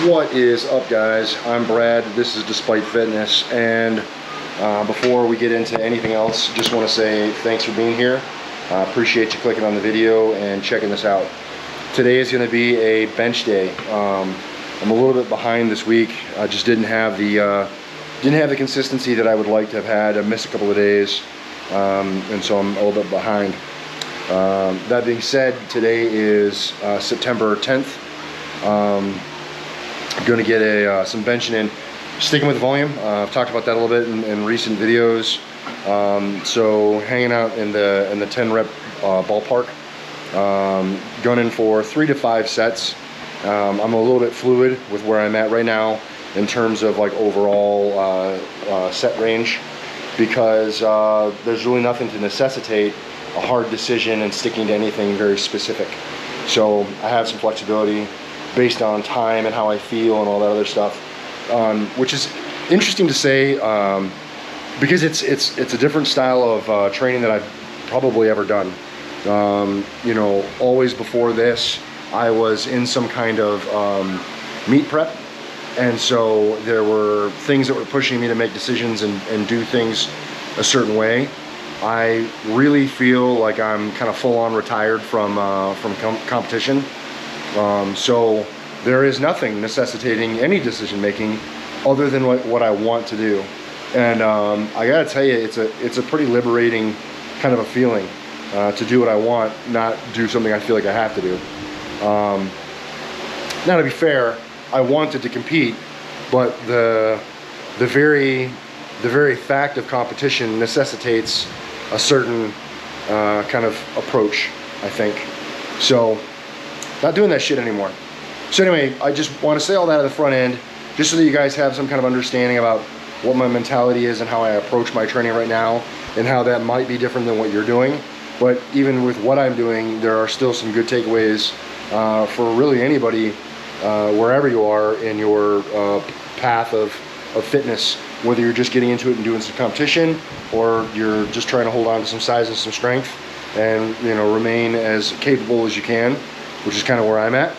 What is up, guys? I'm Brad. This is Despite Fitness, and before we get into anything else, just want to say thanks for being here. Appreciate you clicking on the video and checking this out. Today is going to be a bench day. I'm a little bit behind this week. I just didn't have the consistency that I would like to have had. I missed a couple of days, and so I'm a little bit behind. That being said, today is September 10th. I'm going to get some benching in, sticking with volume. I've talked about that a little bit in recent videos. So hanging out in the 10 rep ballpark, gunning for 3 to 5 sets. I'm a little bit fluid with where I'm at right now in terms of like overall set range, because there's really nothing to necessitate a hard decision and sticking to anything very specific. So I have some flexibility based on time and how I feel and all that other stuff, which is interesting to say, because it's a different style of training that I've probably ever done. You know, always before this, I was in some kind of meet prep, and so there were things that were pushing me to make decisions and do things a certain way. I really feel like I'm kind of full-on retired from competition. So there is nothing necessitating any decision making other than what I want to do. And I gotta tell you, it's a pretty liberating kind of a feeling to do what I want, not do something I feel like I have to do. Now, to be fair, I wanted to compete, but the very fact of competition necessitates a certain kind of approach, I think. So, not doing that shit anymore. So anyway, I just want to say all that at the front end, just so that you guys have some kind of understanding about what my mentality is and how I approach my training right now, and how that might be different than what you're doing. But even with what I'm doing, there are still some good takeaways for really anybody, wherever you are in your path of fitness, whether you're just getting into it and doing some competition, or you're just trying to hold on to some size and some strength and, you know, remain as capable as you can, which is kind of where I'm at.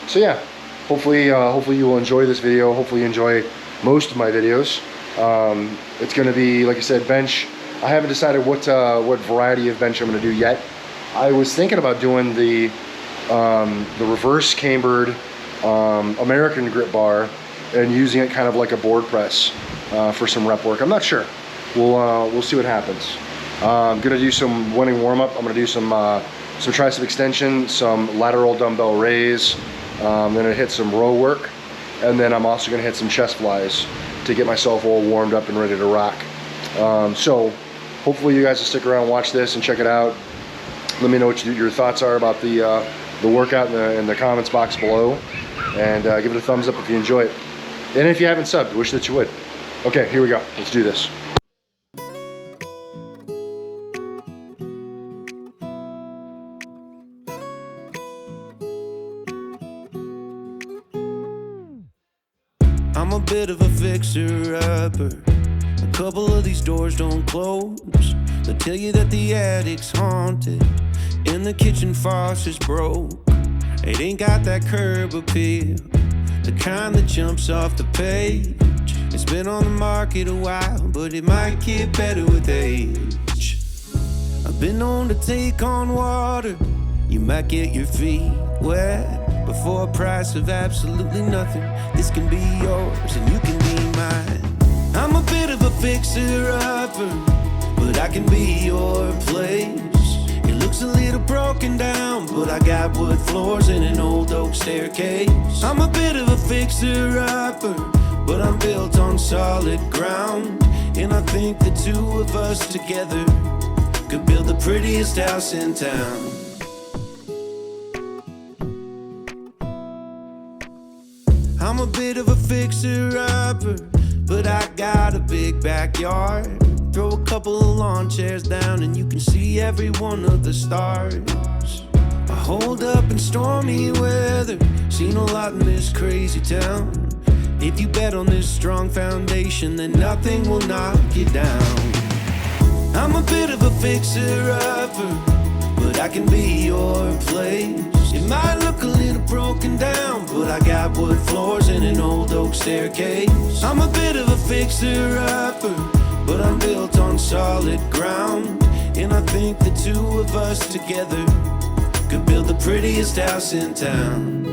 So yeah, hopefully you will enjoy this video. Hopefully you enjoy most of my videos. It's going to be, like I said, bench. I haven't decided what variety of bench I'm going to do yet. I was thinking about doing the reverse cambered American grip bar and using it kind of like a board press for some rep work. I'm not sure. We'll see what happens. I'm gonna do some running warm up. I'm gonna do some tricep extension, some lateral dumbbell raise. I'm gonna hit some row work, and then I'm also gonna hit some chest flies to get myself all warmed up and ready to rock. So hopefully you guys will stick around, watch this, and check it out. Let me know what your thoughts are about the workout in the comments box below, and give it a thumbs up if you enjoy it. And if you haven't subbed, wish that you would. Okay, here we go. Let's do this. I'm a bit of a fixer-upper. A couple of these doors don't close. They tell you that the attic's haunted and the kitchen faucet's broke. It ain't got that curb appeal, the kind that jumps off the page. It's been on the market a while, but it might get better with age. I've been known to take on water. You might get your feet wet, but for a price of absolutely nothing, this can be yours and you can be mine. I'm a bit of a fixer-upper, but I can be your place. It looks a little broken down, but I got wood floors and an old oak staircase. I'm a bit of a fixer-upper, but I'm built on solid ground, and I think the two of us together could build the prettiest house in town. I'm a bit of a fixer-upper, but I got a big backyard. Throw a couple of lawn chairs down and you can see every one of the stars. I hold up in stormy weather, seen a lot in this crazy town. If you bet on this strong foundation, then nothing will knock you down. I'm a bit of a fixer-upper, but I can be your place. It might look a little broken down, but I got got wood floors and an old oak staircase. I'm a bit of a fixer-upper, but I'm built on solid ground. And I think the two of us together could build the prettiest house in town.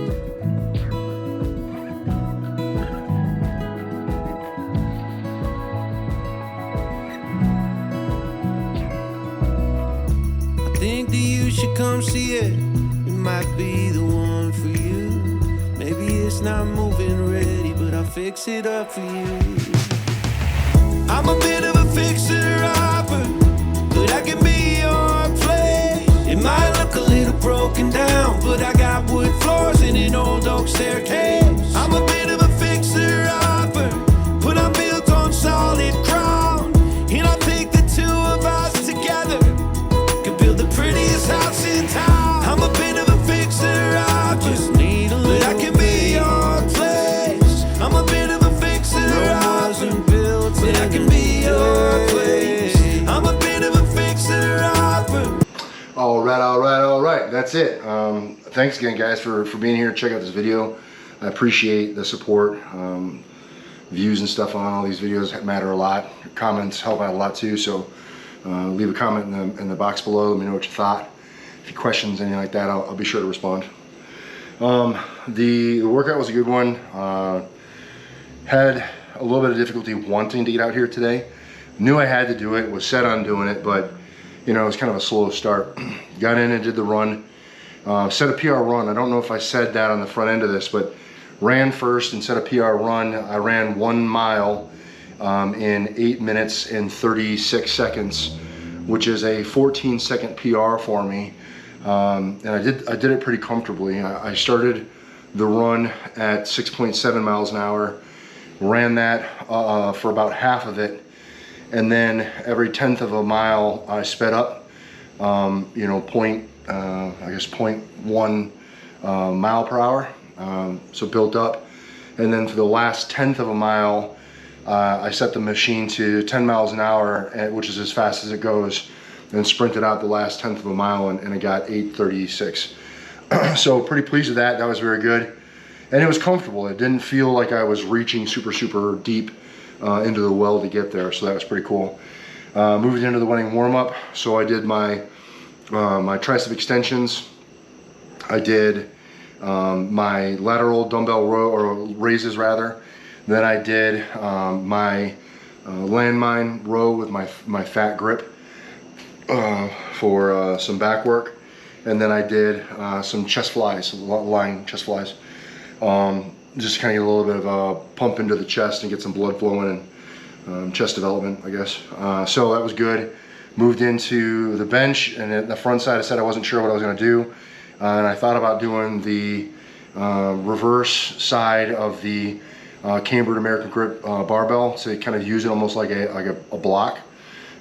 I think that you should come see it. It might be the one for you. Maybe it's not moving ready, but I'll fix it up for you. I'm a bit of a fixer-upper, but I can be your place. It might look a little broken down, but I got wood floors and an old oak staircase. I'm a bit of a fixer-upper, but I'm built on solid ground. And I think the two of us together could build the prettiest house in town. I'm a bit of a fixer-upper, just need a little, but I can be your place. I'm a bit of a fixer-upper, but I can be your place. I'm a bit of a fixer-upper. All right. That's it. Thanks again, guys, for being here. Check out this video. I appreciate the support. Views and stuff on all these videos matter a lot. Comments help out a lot too. So leave a comment in the box below. Let me know what you thought. If you have questions, anything like that, I'll be sure to respond. The workout was a good one. Had a little bit of difficulty wanting to get out here today. Knew I had to do it, was set on doing it, but you know, it was kind of a slow start. Got in and did the run. Set a PR run. I don't know if I said that on the front end of this, but ran first and set a PR run. I ran 1 mile in 8 minutes and 36 seconds, which is a 14-second PR for me. And I did it pretty comfortably. I started the run at 6.7 miles an hour. Ran that for about half of it, and then every 1/10 of a mile I sped up, you know, 0.1 mile per hour, so built up. And then for the last 1/10 of a mile, I set the machine to 10 miles an hour, which is as fast as it goes, and sprinted out the last 1/10 of a mile, and I got 8:36. So pretty pleased with that. That was very good. And it was comfortable. It didn't feel like I was reaching super deep into the well to get there, so that was pretty cool. Moving into the running warm-up, so I did my tricep extensions. I did my lateral dumbbell row, or raises rather. Then I did my landmine row with my fat grip for some back work. And then I did some chest flies, lying chest flies. Just kind of get a little bit of a pump into the chest and get some blood flowing and chest development, I guess. So that was good. Moved into the bench, and at the front side I said I wasn't sure what I was going to do. And I thought about doing the reverse side of the cambered American grip barbell to kind of use it almost like a block.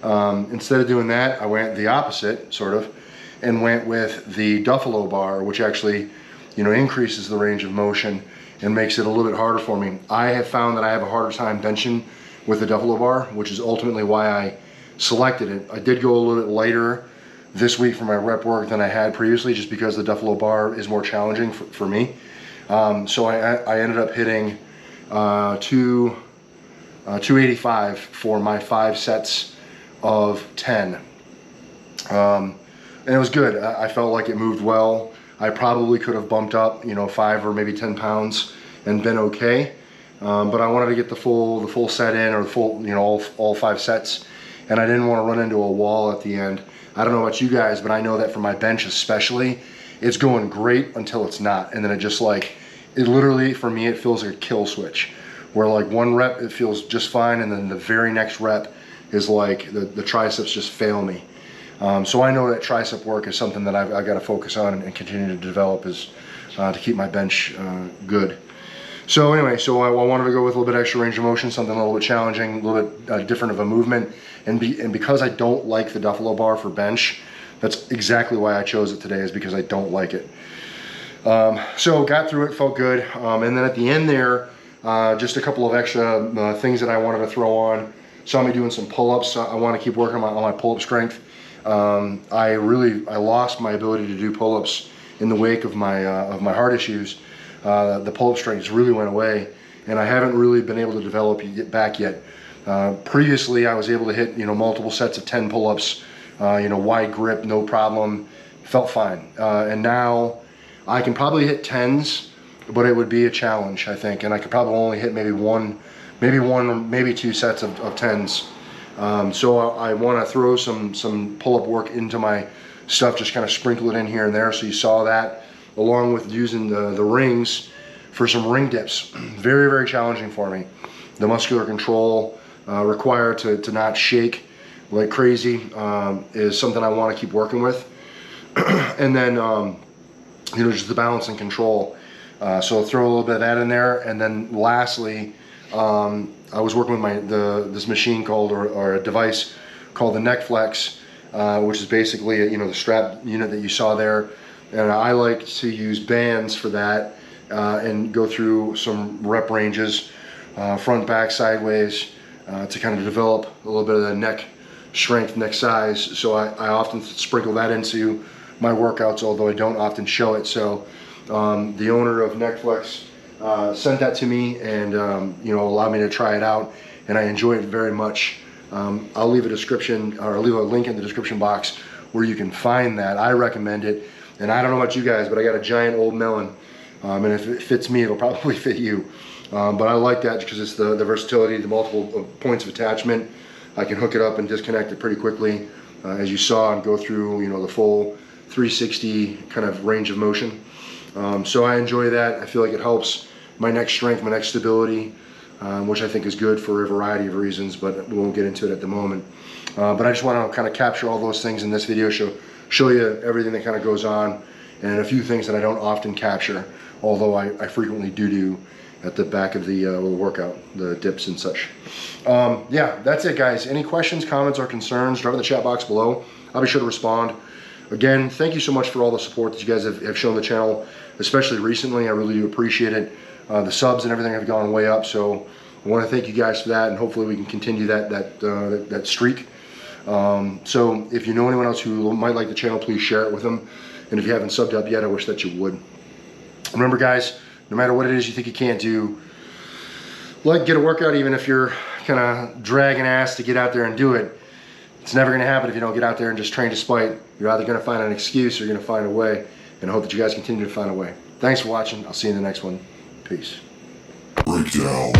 Instead of doing that, I went the opposite, sort of, and went with the Duffalo bar, which actually, you know, increases the range of motion and makes it a little bit harder for me. I have found that I have a harder time benching with the Duffalo bar, which is ultimately why I selected it. I did go a little bit lighter this week for my rep work than I had previously, just because the Duffalo bar is more challenging for me. So I ended up hitting 285 for my 5 sets of 10. And it was good. I felt like it moved well. I probably could have bumped up, you know, 5 or maybe 10 pounds and been okay. But I wanted to get the full set in, or the full, you know, all 5 sets. And I didn't want to run into a wall at the end. I don't know about you guys, but I know that for my bench especially, it's going great until it's not. And then it just like, it literally, for me, it feels like a kill switch. Where like 1 rep, it feels just fine. And then the very next rep is like the triceps just fail me. So I know that tricep work is something that I've got to focus on and continue to develop, is to keep my bench good. So anyway, so I wanted to go with a little bit extra range of motion, something a little bit challenging, a little bit different of a movement. And because I don't like the Duffalo bar for bench, that's exactly why I chose it today, is because I don't like it. So got through it, felt good. And then at the end there, just a couple of extra things that I wanted to throw on. Saw me doing some pull-ups. I want to keep working on my pull-up strength. I lost my ability to do pull-ups in the wake of my heart issues. the pull-up strength really went away, and I haven't really been able to develop it back yet. Previously, I was able to hit, multiple sets of 10 pull-ups, wide grip, no problem, felt fine. And now I can probably hit 10s, but it would be a challenge, I think, and I could probably only hit maybe one or maybe 2 sets of 10s. So I want to throw some pull-up work into my stuff, just kind of sprinkle it in here and there. So you saw that, along with using the rings for some ring dips. Very, very challenging for me. The muscular control required to not shake like crazy is something I want to keep working with. And then, just the balance and control. So I'll throw a little bit of that in there. And then lastly, I was working with this machine called, or a device called the Neck Flex, which is basically, the strap unit that you saw there. And I like to use bands for that and go through some rep ranges, front, back, sideways, to kind of develop a little bit of the neck strength, neck size. So I often sprinkle that into my workouts, although I don't often show it. So the owner of Neck Flex sent that to me, and allowed me to try it out, and I enjoy it very much. I'll leave a description, or I'll leave a link in the description box where you can find that. I recommend it, and I don't know about you guys, but I got a giant old melon, and if it fits me, it'll probably fit you. But I like that because it's the versatility, the multiple points of attachment. I can hook it up and disconnect it pretty quickly, as you saw, and go through the full 360 kind of range of motion. So I enjoy that. I feel like it helps my neck strength, my neck stability, which I think is good for a variety of reasons, but we won't get into it at the moment. But I just want to kind of capture all those things in this video, show you everything that kind of goes on, and a few things that I don't often capture, although I frequently do at the back of the workout, the dips and such. Yeah, that's it, guys. Any questions, comments, or concerns, drop in the chat box below. I'll be sure to respond. Again, thank you so much for all the support that you guys have shown the channel, especially recently. I really do appreciate it. The subs and everything have gone way up, so I want to thank you guys for that, and hopefully we can continue that streak. So if you know anyone else who might like the channel, please share it with them. And if you haven't subbed up yet, I wish that you would. Remember, guys, no matter what it is you think you can't do, get a workout, even if you're kind of dragging ass to get out there and do it. It's never going to happen if you don't get out there and just train to spite. You're either going to find an excuse or you're going to find a way. And I hope that you guys continue to find a way. Thanks for watching. I'll see you in the next one. Peace. Breakdown.